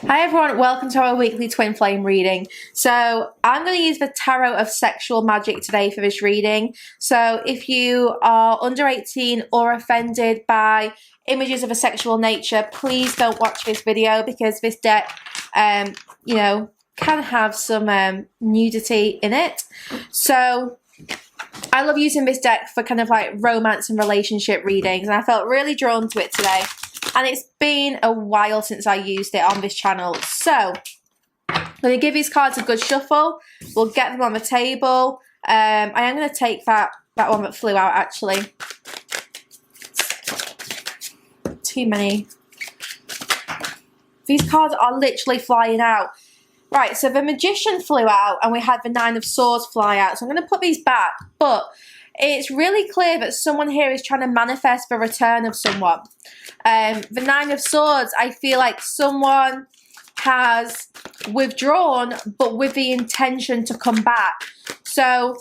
Hi everyone, welcome to our weekly twin flame reading. So I'm going to use the Tarot of Sexual Magic today for this reading. So if you are under 18 or offended by images of a sexual nature, please don't watch this video because this deck, can have some nudity in it. So I love using this deck for kind of like romance and relationship readings, and I felt really drawn to it today. And it's been a while since I used it on this channel. So I'm going to give these cards a good shuffle. We'll get them on the table. I am going to take that one that flew out actually. Too many. These cards are literally flying out. Right, so the Magician flew out and we had the Nine of Swords fly out. So I'm going to put these back. But it's really clear that someone here is trying to manifest the return of someone. The Nine of Swords, I feel like someone has withdrawn, but with the intention to come back. So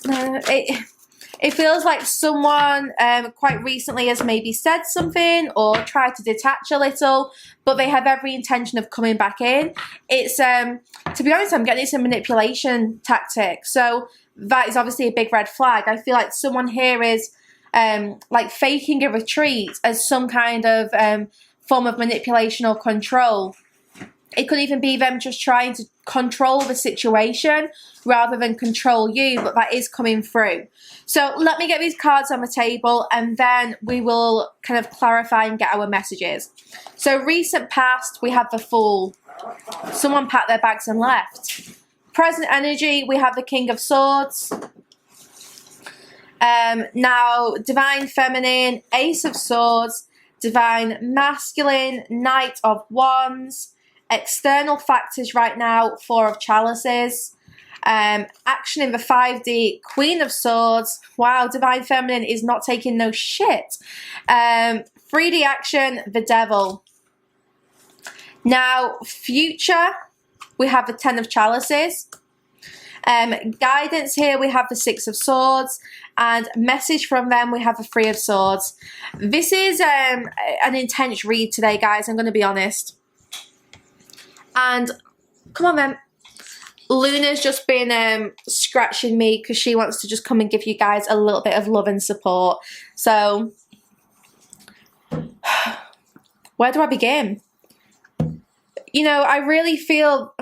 it feels like someone quite recently has maybe said something or tried to detach a little, but they have every intention of coming back in. It's, to be honest, I'm getting it's a manipulation tactic. So that is obviously a big red flag. I feel like someone here is like faking a retreat as some kind of form of manipulation or control. It could even be them just trying to control the situation rather than control you, but that is coming through. So let me get these cards on the table and then we will kind of clarify and get our messages. So recent past, we have the Fool. Someone packed their bags and left. Present energy, we have the King of Swords. Now, Divine Feminine, Ace of Swords, Divine Masculine, Knight of Wands. External factors right now, Four of Chalices. Action in the 5D, Queen of Swords. Wow, Divine Feminine is not taking no shit. 3D action, the Devil. Now, future, we have the 10 of Chalices. Guidance here, we have the 6 of Swords. And message from them, we have the 3 of Swords. This is an intense read today, guys, I'm going to be honest. And come on then, Luna's just been scratching me because she wants to just come and give you guys a little bit of love and support. So where do I begin? You know, I really feel,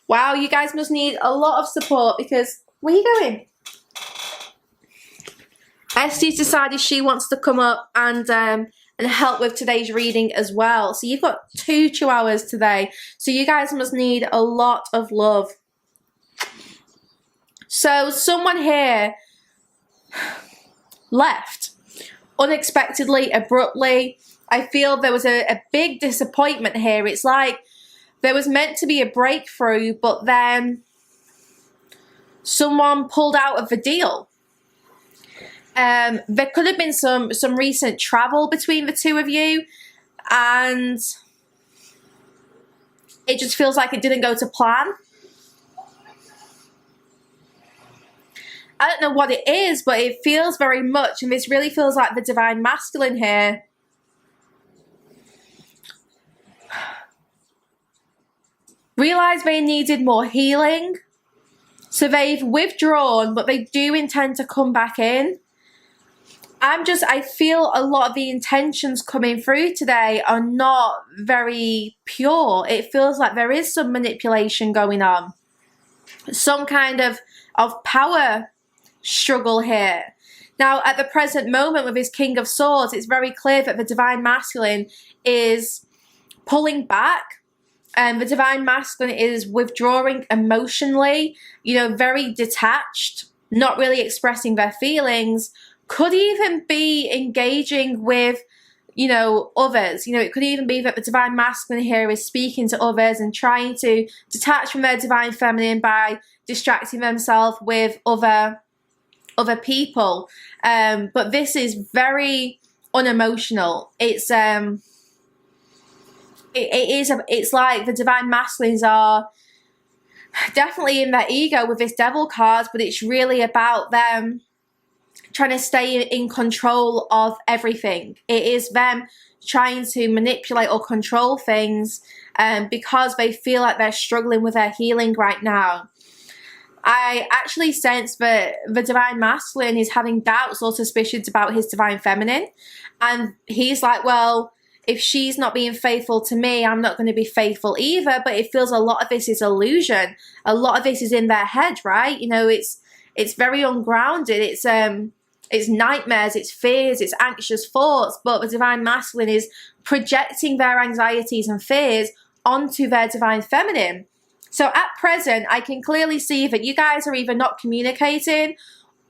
wow, you guys must need a lot of support because, where are you going? Estie's decided she wants to come up and help with today's reading as well. So you've got 2 chihuahuas today. So you guys must need a lot of love. So someone here left unexpectedly, abruptly. I feel there was a big disappointment here. It's like there was meant to be a breakthrough, but then someone pulled out of the deal. There could have been some recent travel between the two of you, and it just feels like it didn't go to plan. I don't know what it is, but it feels very much, and this really feels like the Divine Masculine here. Realised they needed more healing, so they've withdrawn, but they do intend to come back in. I feel a lot of the intentions coming through today are not very pure. It feels like there is some manipulation going on. Some kind of power struggle here. Now, at the present moment with his King of Swords, it's very clear that the Divine Masculine is pulling back. The Divine Masculine is withdrawing emotionally, you know, very detached, not really expressing their feelings. Could even be engaging with, you know, others. You know, it could even be that the Divine Masculine here is speaking to others and trying to detach from their Divine Feminine by distracting themselves with other people. But this is very unemotional. It's it's like the Divine Masculines are definitely in their ego with this Devil card, but it's really about them trying to stay in control of everything. It is them trying to manipulate or control things because they feel like they're struggling with their healing right now. I actually sense that the divine masculine is having doubts or suspicions about his divine feminine. And he's like, well, if she's not being faithful to me, I'm not going to be faithful either. But it feels a lot of this is illusion. A lot of this is in their head, right? You know, it's very ungrounded. It's nightmares, it's fears, it's anxious thoughts. But the divine masculine is projecting their anxieties and fears onto their divine feminine. So at present, I can clearly see that you guys are either not communicating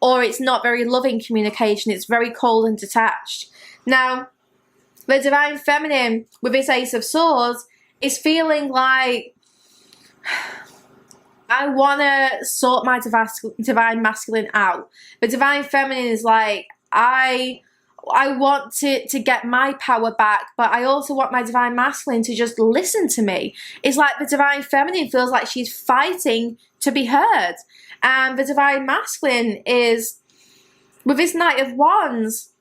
or it's not very loving communication. It's very cold and detached. Now, the divine feminine with this Ace of Swords is feeling like, I want to sort my divine masculine out. The divine feminine is like, I want to get my power back, but I also want my divine masculine to just listen to me. It's like the divine feminine feels like she's fighting to be heard. And the divine masculine is, with this Knight of Wands,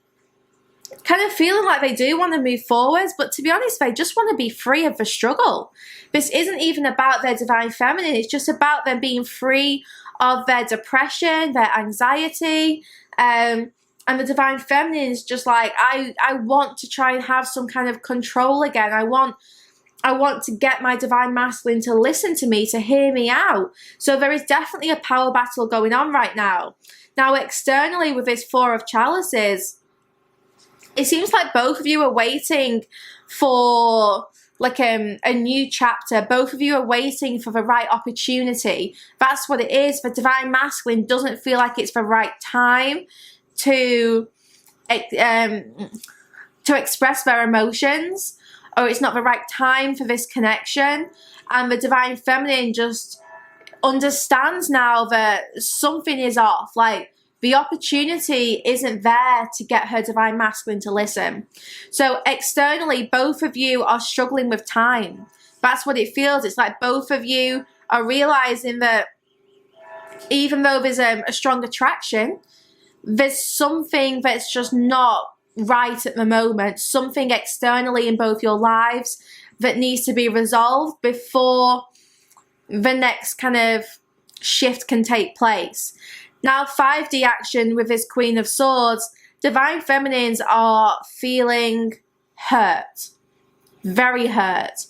kind of feeling like they do want to move forwards, but to be honest, they just want to be free of the struggle. This isn't even about their divine feminine. It's just about them being free of their depression, their anxiety, and the divine feminine is just like, I want to try and have some kind of control again. I want to get my divine masculine to listen to me, to hear me out. So there is definitely a power battle going on right now. Now, externally with this Four of Chalices, it seems like both of you are waiting for like a new chapter. Both of you are waiting for the right opportunity. That's what it is. The divine masculine doesn't feel like it's the right time to express their emotions, or it's not the right time for this connection. And the divine feminine just understands now that something is off. Like, the opportunity isn't there to get her divine masculine to listen. So externally, both of you are struggling with time. That's what it feels. It's like both of you are realizing that even though there's a strong attraction, there's something that's just not right at the moment. Something externally in both your lives that needs to be resolved before the next kind of shift can take place. Now, 5D action with this Queen of Swords, divine feminines are feeling hurt. Very hurt.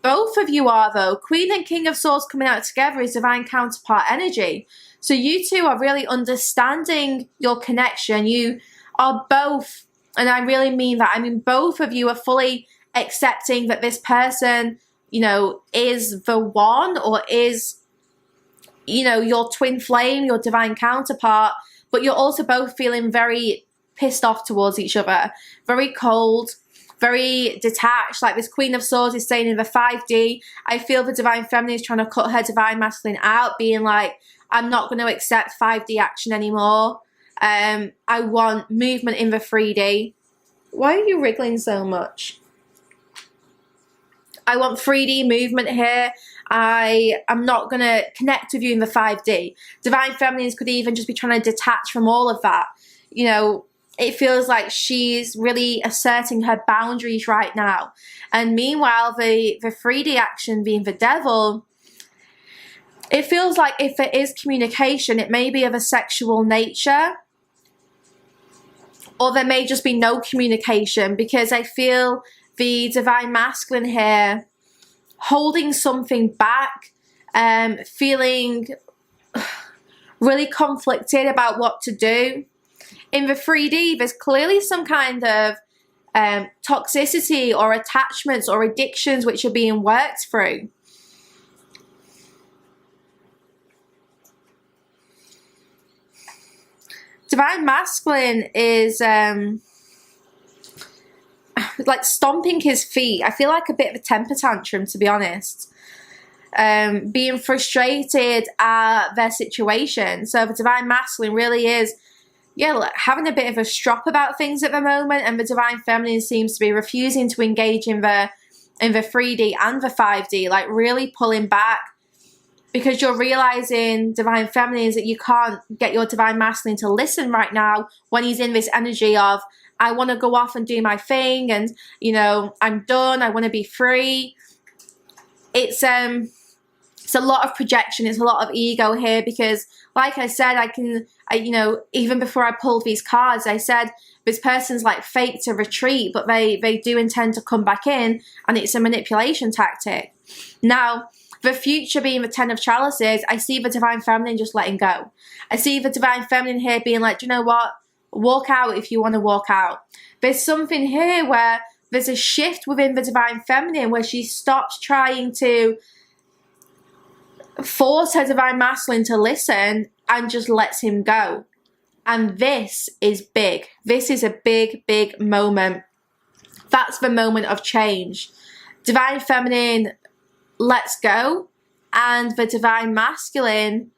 Both of you are, though. Queen and King of Swords coming out together is divine counterpart energy. So you two are really understanding your connection. You are both, and I really mean that, I mean both of you are fully accepting that this person, you know, is the one, or is, you know, your twin flame, your divine counterpart, but you're also both feeling very pissed off towards each other, very cold, very detached. Like this Queen of Swords is saying in the 5D, I feel the divine feminine is trying to cut her divine masculine out, being like, I'm not going to accept 5D action anymore. I want movement in the 3D. Why are you wriggling so much? I want 3D movement here. I'm not going to connect with you in the 5D. Divine feminines could even just be trying to detach from all of that. You know, it feels like she's really asserting her boundaries right now. And meanwhile, the 3D action being the devil, it feels like if there is communication, it may be of a sexual nature, or there may just be no communication, because I feel the divine masculine here holding something back, feeling really conflicted about what to do. In the 3D, there's clearly some kind of toxicity or attachments or addictions which are being worked through. Divine masculine is like stomping his feet. I feel like a bit of a temper tantrum, to be honest. Being frustrated at their situation. So the divine masculine really is, yeah, like having a bit of a strop about things at the moment, and the divine feminine seems to be refusing to engage in the 3D and the 5D, like really pulling back, because you're realizing, divine feminine, is that you can't get your divine masculine to listen right now when he's in this energy of, I want to go off and do my thing, and you know, I'm done, I want to be free. It's a lot of projection, it's a lot of ego here, because like I said, you know, even before I pulled these cards, I said this person's like fake to retreat, but they do intend to come back in, and it's a manipulation tactic. Now, the future being the Ten of Chalices, I see the Divine Feminine just letting go. I see the Divine Feminine here being like, do you know what? Walk out if you want to walk out. There's something here where there's a shift within the Divine Feminine where she stops trying to force her Divine Masculine to listen and just lets him go. And this is big. This is a big, big moment. That's the moment of change. Divine Feminine lets go, and the Divine Masculine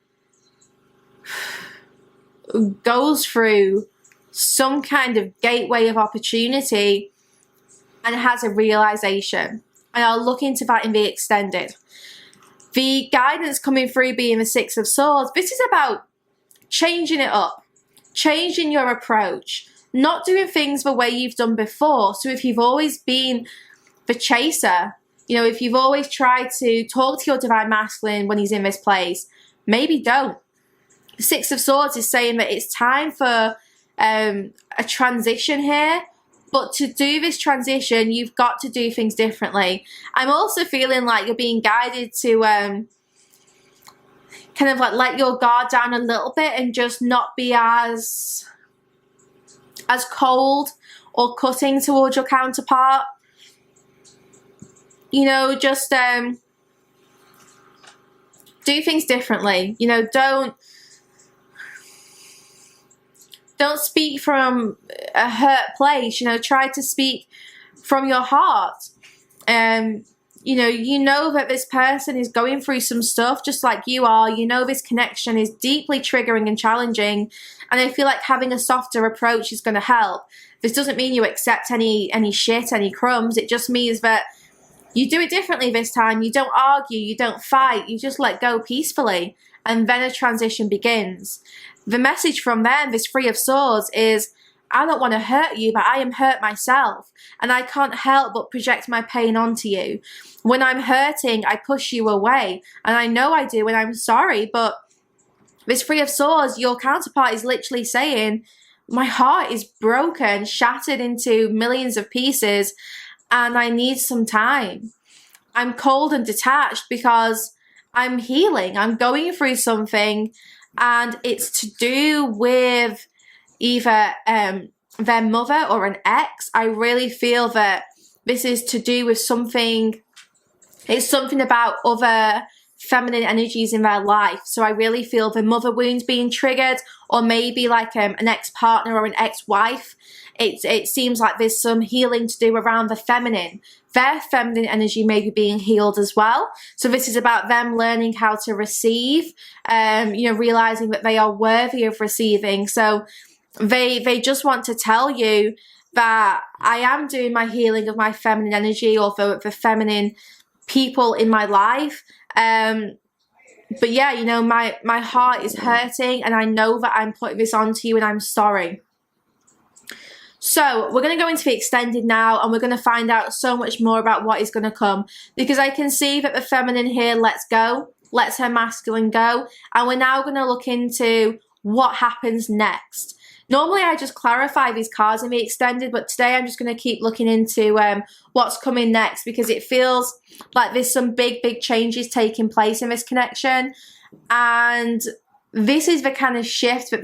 goes through some kind of gateway of opportunity and has a realization. And I'll look into that in the extended. The guidance coming through being the Six of Swords, this is about changing it up, changing your approach, not doing things the way you've done before. So if you've always been the chaser, you know, if you've always tried to talk to your Divine Masculine when he's in this place, maybe don't. The Six of Swords is saying that it's time for a transition here. But to do this transition, you've got to do things differently. I'm also feeling like you're being guided to kind of like let your guard down a little bit and just not be as cold or cutting towards your counterpart. You know, just do things differently. You know, don't speak from a hurt place. You know, try to speak from your heart. You know that this person is going through some stuff just like you are. You know this connection is deeply triggering and challenging, and I feel like having a softer approach is going to help. This doesn't mean you accept any shit, any crumbs. It just means that you do it differently this time. You don't argue, you don't fight, you just let go peacefully, and then a transition begins. The message from them, this Three of Swords, is I don't want to hurt you, but I am hurt myself, and I can't help but project my pain onto you. When I'm hurting, I push you away, and I know I do, and I'm sorry, but this Three of Swords, your counterpart is literally saying, my heart is broken, shattered into millions of pieces, and I need some time. I'm cold and detached because I'm healing. I'm going through something, and it's to do with either their mother or an ex. I really feel that this is to do with something. It's something about other feminine energies in their life. So I really feel the mother wounds being triggered, or maybe like an ex-partner or an ex-wife. It seems like there's some healing to do around the feminine. Their feminine energy may be being healed as well. So this is about them learning how to receive, you know, realizing that they are worthy of receiving. So they just want to tell you that I am doing my healing of my feminine energy, or the feminine people in my life. But yeah, you know, my heart is hurting, and I know that I'm putting this onto you, and I'm sorry. So we're going to go into the extended now, and we're going to find out so much more about what is going to come, because I can see that the feminine here lets go, lets her masculine go, and we're now going to look into what happens next. Normally I just clarify these cards in the extended, but today I'm just going to keep looking into what's coming next, because it feels like there's some big changes taking place in this connection, and this is the kind of shift that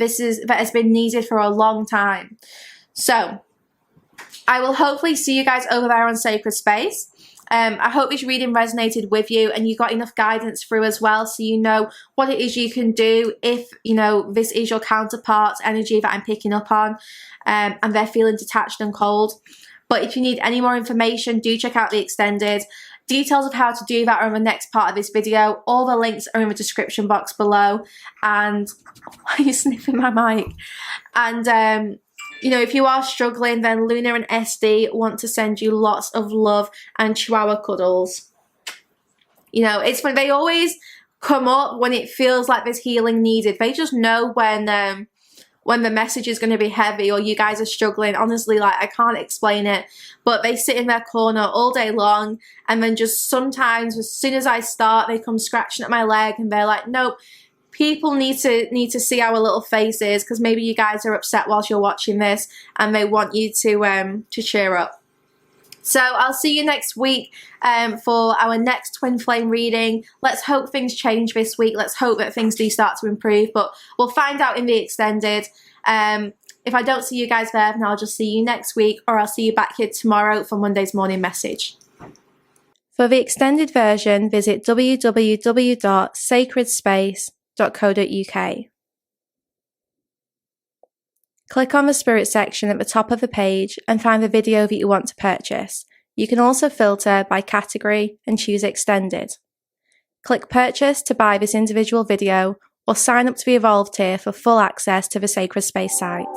has been needed for a long time. So I will hopefully see you guys over there on Sacred Space. I hope this reading resonated with you, and you got enough guidance through as well, so you know what it is you can do if, you know, this is your counterpart's energy that I'm picking up on, and they're feeling detached and cold. But if you need any more information, do check out the extended. Details of how to do that are in the next part of this video. All the links are in the description box below. And why are you sniffing my mic? And you know, if you are struggling, then Luna and SD want to send you lots of love and chihuahua cuddles. You know, it's when they always come up when it feels like there's healing needed. They just know when when the message is going to be heavy or you guys are struggling. Honestly, like, I can't explain it, but they sit in their corner all day long, and then just sometimes as soon as I start, they come scratching at my leg and they're like, nope, people need to see our little faces, because maybe you guys are upset whilst you're watching this and they want you to cheer up. So I'll see you next week for our next twin flame reading. Let's hope things change this week. Let's hope that things do start to improve, but we'll find out in the extended. If I don't see you guys there, then I'll just see you next week, or I'll see you back here tomorrow for Monday's morning message. For the extended version, visit www.sacredspace.co.uk. Click on the Spirit section at the top of the page and find the video that you want to purchase. You can also filter by category and choose Extended. Click Purchase to buy this individual video, or sign up to the Evolve tier for full access to the Sacred Space site.